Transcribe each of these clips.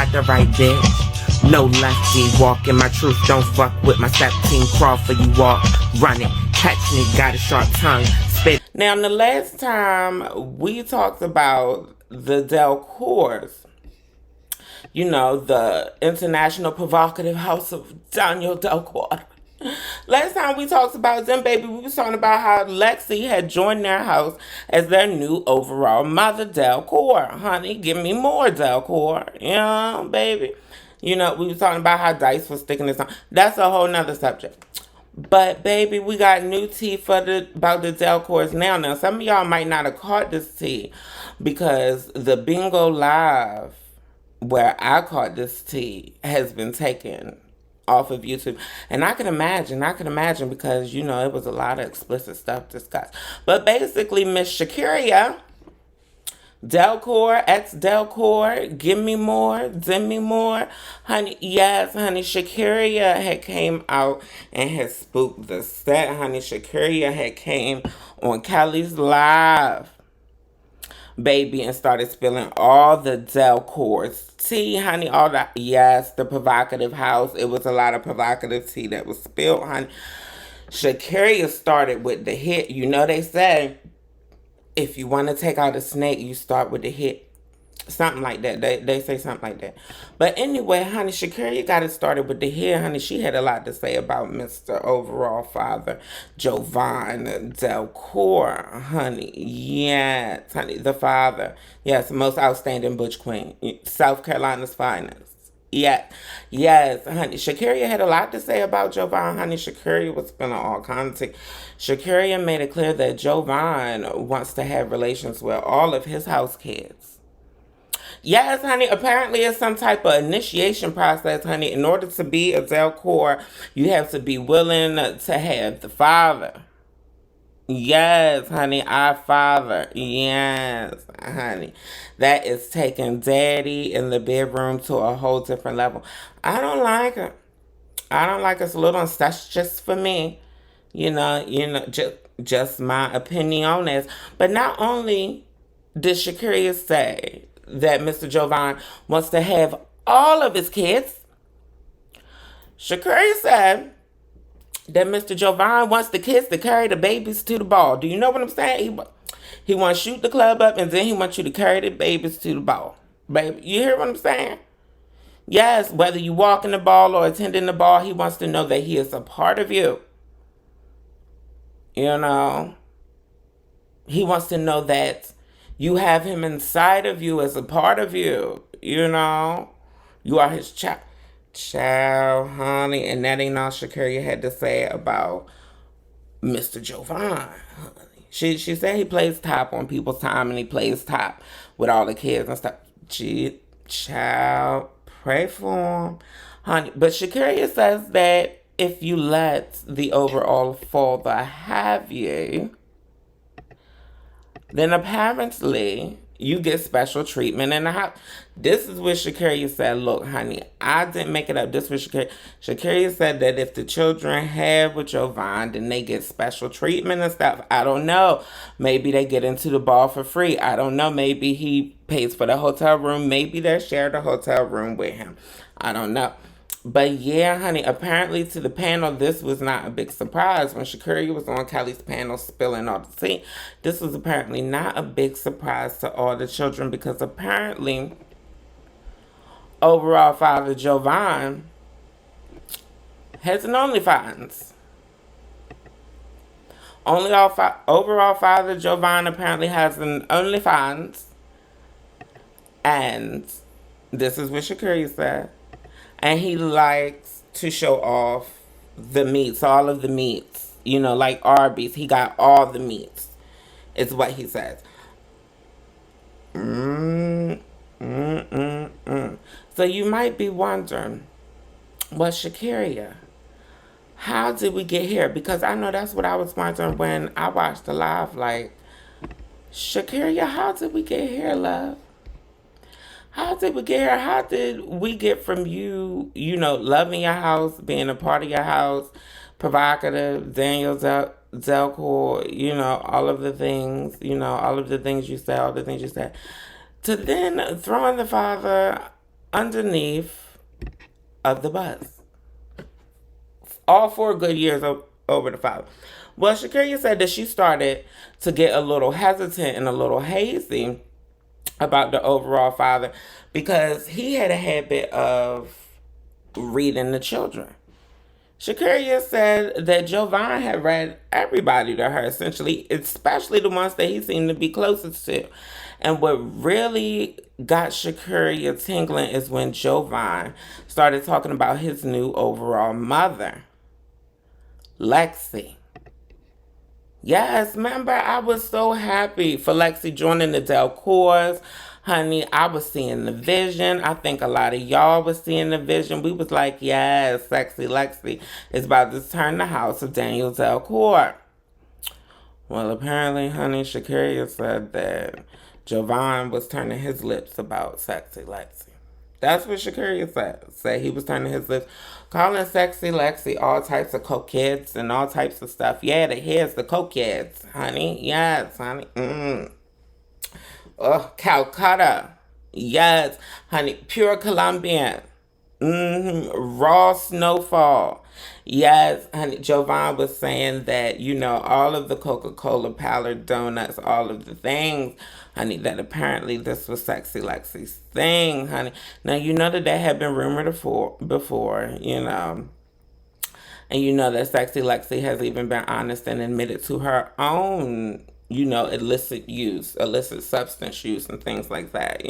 got the right bitch. No lefty, walking my truth, don't fuck with my step team. Crawl for you, walk, run it, catch me, got a sharp tongue, spit. Now, the last time we talked about the Delcours, you know, the international provocative house of Daniel Delcourt. Last time we talked about them, baby, we was talking about how Lexy had joined their house as their new overall mother, Delcourt. Honey, give me more, Delcourt. You know, baby. You know, we was talking about how Dice was sticking this on. That's a whole nother subject. But, baby, we got new tea about the Delcours now. Now, some of y'all might not have caught this tea because the Bingo Live where I caught this tea has been taken off of YouTube. And I can imagine because, you know, it was a lot of explicit stuff discussed. But basically, Miss Shakirya, Delcourt, ex-Delcourt, give me more, send me more. Honey, yes, honey, Shakirya had came out and had spooked the set. Honey, Shakirya had came on Kelly's Live, baby, and started spilling all the Delcour's tea, honey, all that. Yes, the provocative house. It was a lot of provocative tea that was spilled, honey. Shakirya started with the hit. You know they say, if you want to take out a snake, you start with the hit. Something like that. They say something like that. But anyway, honey, Shakirya got it started with the hair, honey. She had a lot to say about Mr. Overall Father, JoVan Delcourt, honey. Yes, honey, the father. Yes, most outstanding butch queen. South Carolina's finest. Yes, yes, honey. Shakirya had a lot to say about JoVan, honey. Shakirya was spilling all kinds of tea. Shakirya made it clear that JoVan wants to have relations with all of his house kids. Yes, honey, apparently it's some type of initiation process, honey. In order to be a Delcourt, you have to be willing to have the father. Yes, honey, our father. Yes, honey. That is taking daddy in the bedroom to a whole different level. I don't like it. I don't like it. It's a little incestuous for me. You know, just my opinion on this. But not only did Shakirya say that Mr. JoVan wants to have all of his kids, Shakirya said that Mr. JoVan wants the kids to carry the babies to the ball. Do you know what I'm saying? He wants to shoot the club up and then he wants you to carry the babies to the ball. Baby, you hear what I'm saying? Yes, whether you walking the ball or attending the ball, he wants to know that he is a part of you. You know? He wants to know that you have him inside of you as a part of you. You know? You are his child. Child, honey. And that ain't all Shakirya had to say about Mr. JoVan, honey. She said he plays top on people's time and he plays top with all the kids and stuff. Child, pray for him, honey. But Shakirya says that if you let the overall father have you, then apparently you get special treatment in the house. This is what Shakirya said. Look, honey, I didn't make it up. This was Shakirya. Shakirya said that if the children have with JoVan, then they get special treatment and stuff. I don't know. Maybe they get into the ball for free. I don't know. Maybe he pays for the hotel room. Maybe they share the hotel room with him. I don't know. But yeah, honey, apparently to the panel, this was not a big surprise. When Shakirya was on Kelly's panel spilling all the tea, this was apparently not a big surprise to all the children because apparently overall father JoVan has an OnlyFans. Overall father JoVan apparently has an OnlyFans. And this is what Shakirya said. And he likes to show off the meats, all of the meats. You know, like Arby's. He got all the meats. Is what he says. So you might be wondering, well, Shakirya, how did we get here? Because I know that's what I was wondering when I watched the live. Like, Shakirya, how did we get here, love? How did we get here? How did we get from you, you know, loving your house, being a part of your house, provocative, Daniel Delcourt, you know, all of the things, you know, all of the things you said, to then throwing the father underneath of the bus. All 4 good years over the father. Well, Shakirya said that she started to get a little hesitant and a little hazy about the overall father because he had a habit of reading the children. Shakirya said that JoVan had read everybody to her, essentially, especially the ones that he seemed to be closest to. And what really got Shakirya tingling is when JoVan started talking about his new overall mother, Lexy. Yes, remember, I was so happy for Lexy joining the Delcours. Honey, I was seeing the vision. I think a lot of y'all was seeing the vision. We was like, yes, sexy Lexy is about to turn the house of Daniel Delcourt. Well, apparently, honey, Shakirya said that JoVan was turning his lips about sexy Lexy. That's what Shakirya said. Said he was turning his lips, calling sexy Lexy all types of cokettes and all types of stuff. Yeah, the here's the cokettes, honey. Yes, honey. Oh, Calcutta. Yes, honey. Pure Colombian. Raw snowfall. Yes, honey. JoVan was saying that, all of the Coca-Cola powdered donuts, all of the things, honey, that apparently this was sexy Lexy's thing, honey. Now, you know that had been rumored before, And you know that sexy Lexy has even been honest and admitted to her own, illicit substance use and things like that.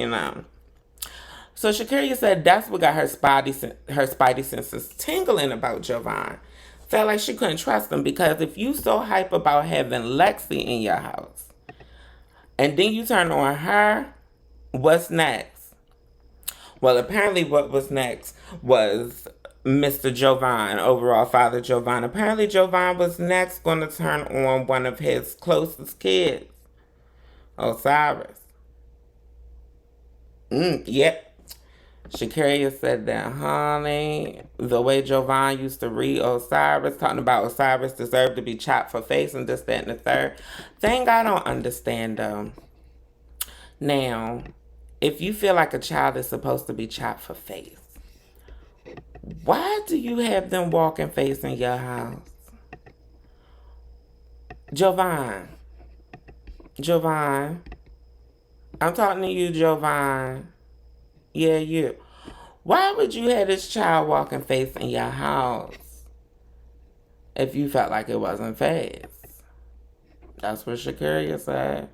So Shakirya said that's what got her spidey senses tingling about JoVan. Felt like she couldn't trust him because if you so hype about having Lexy in your house, and then you turn on her, what's next? Well, apparently what was next was Mr. JoVan, overall father JoVan. Apparently JoVan was next going to turn on one of his closest kids, Osiris. Yep. Shakirya said that, honey, the way JoVan used to read Osiris, talking about Osiris deserved to be chopped for face and this, that, and the third. Thing I don't understand, though. Now, if you feel like a child is supposed to be chopped for face, why do you have them walking face in your house? JoVan. I'm talking to you, JoVan. Yeah, you. Why would you have this child walking face in your house if you felt like it wasn't face? That's what Shakirya said.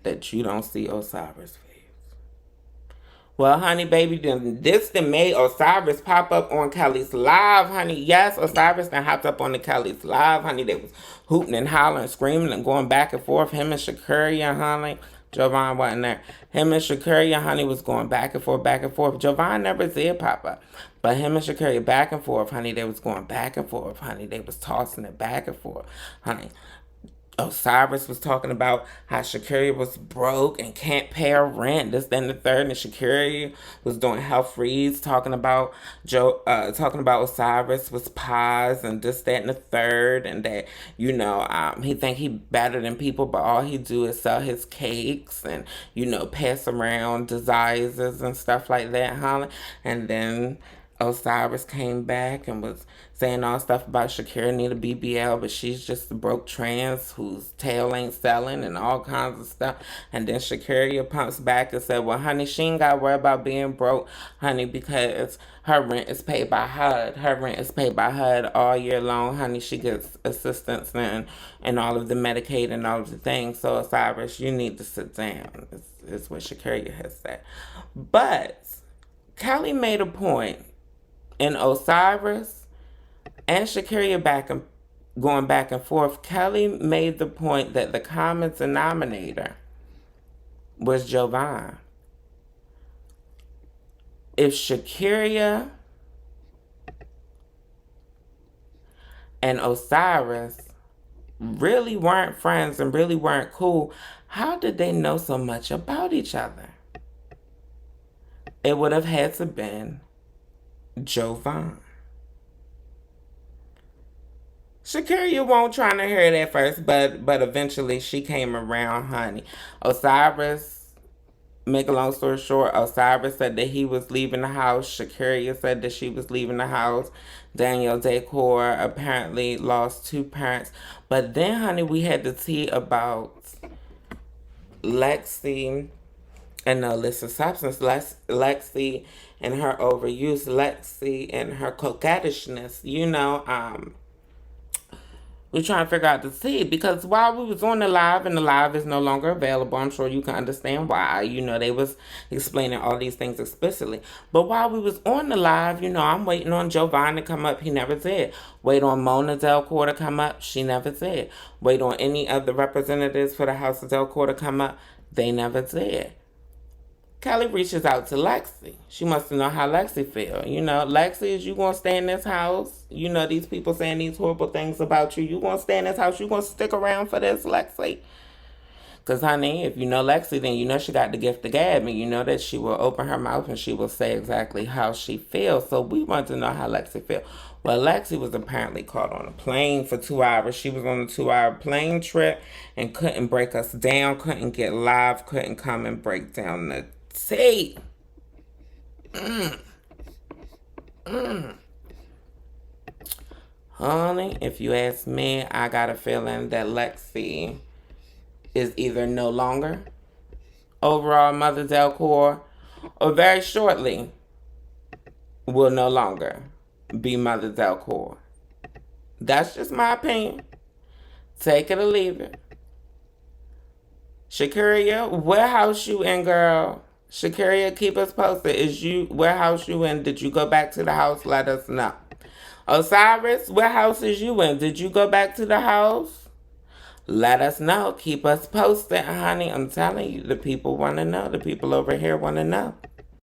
That you don't see Osiris face. Well, honey, baby, this made Osiris pop up on Kelly's Live, honey. Yes, Osiris then hopped up on the Kelly's Live, honey. They was hooting and hollering, screaming and going back and forth. Him and Shakirya, honey. JoVan wasn't there. Him and Shakirya, honey, was going back and forth, back and forth. JoVan never did pop up. But him and Shakirya back and forth, honey, they was going back and forth, honey. They was tossing it back and forth, honey. Osiris was talking about how Shakirya was broke and can't pay her rent, this, then the third, and Shakirya was doing health reads, talking about Osiris was pies and this, that, and the third, and that he think he better than people, but all he do is sell his cakes and pass around desires and stuff like that, honey. And then Osiris came back and was saying all stuff about Shakirya need a BBL, but she's just a broke trans whose tail ain't selling and all kinds of stuff. And then Shakirya pumps back and said, well, honey, she ain't got to worry about being broke, honey, because her rent is paid by HUD. Her rent is paid by HUD all year long, honey. She gets assistance and all of the Medicaid and all of the things. So, Osiris, you need to sit down, is what Shakirya has said. But Kelly made a point in Osiris and Shakirya going back and forth. Kelly made the point that the common denominator was JoVan. If Shakirya and Osiris really weren't friends and really weren't cool, how did they know so much about each other? It would have had to been JoVan. Shakirya won't trying to hear it at first, but eventually she came around, honey. Osiris make a long story short, Osiris said that he was leaving the house. Shakirya said that she was leaving the house. Danielle Decor apparently lost 2 parents. But then, honey, we had the tea about Lexy and no illicit substance. Lexy and her overuse. Lexy and her coquettishness. We're trying to figure out the tea because while we was on the live and the live is no longer available, I'm sure you can understand why. They was explaining all these things explicitly. But while we was on the live, I'm waiting on JoVan to come up. He never did. Wait on Mona Delcourt to come up. She never did. Wait on any of the representatives for the House of Delcourt to come up. They never did. Kelly reaches out to Lexy. She wants to know how Lexy feel. Lexy, is you going to stay in this house? These people saying these horrible things about you. You going to stay in this house? You going to stick around for this, Lexy? Because, honey, if you know Lexy, then you know she got the gift of gab. And you know that she will open her mouth and she will say exactly how she feels. So we want to know how Lexy feels. Well, Lexy was apparently caught on a plane for 2 hours. She was on a 2-hour plane trip and couldn't break us down, couldn't get live, couldn't come and break down the tea. Honey, if you ask me, I got a feeling that Lexy is either no longer overall Mother Delcourt or very shortly will no longer be Mother Delcourt. That's just my opinion. Take it or leave it. Shakirya, where house you in, girl? Shakirya, keep us posted. Where house you in? Did you go back to the house? Let us know. Osiris, where house is you in? Did you go back to the house? Let us know. Keep us posted, honey. I'm telling you, the people want to know. The people over here want to know.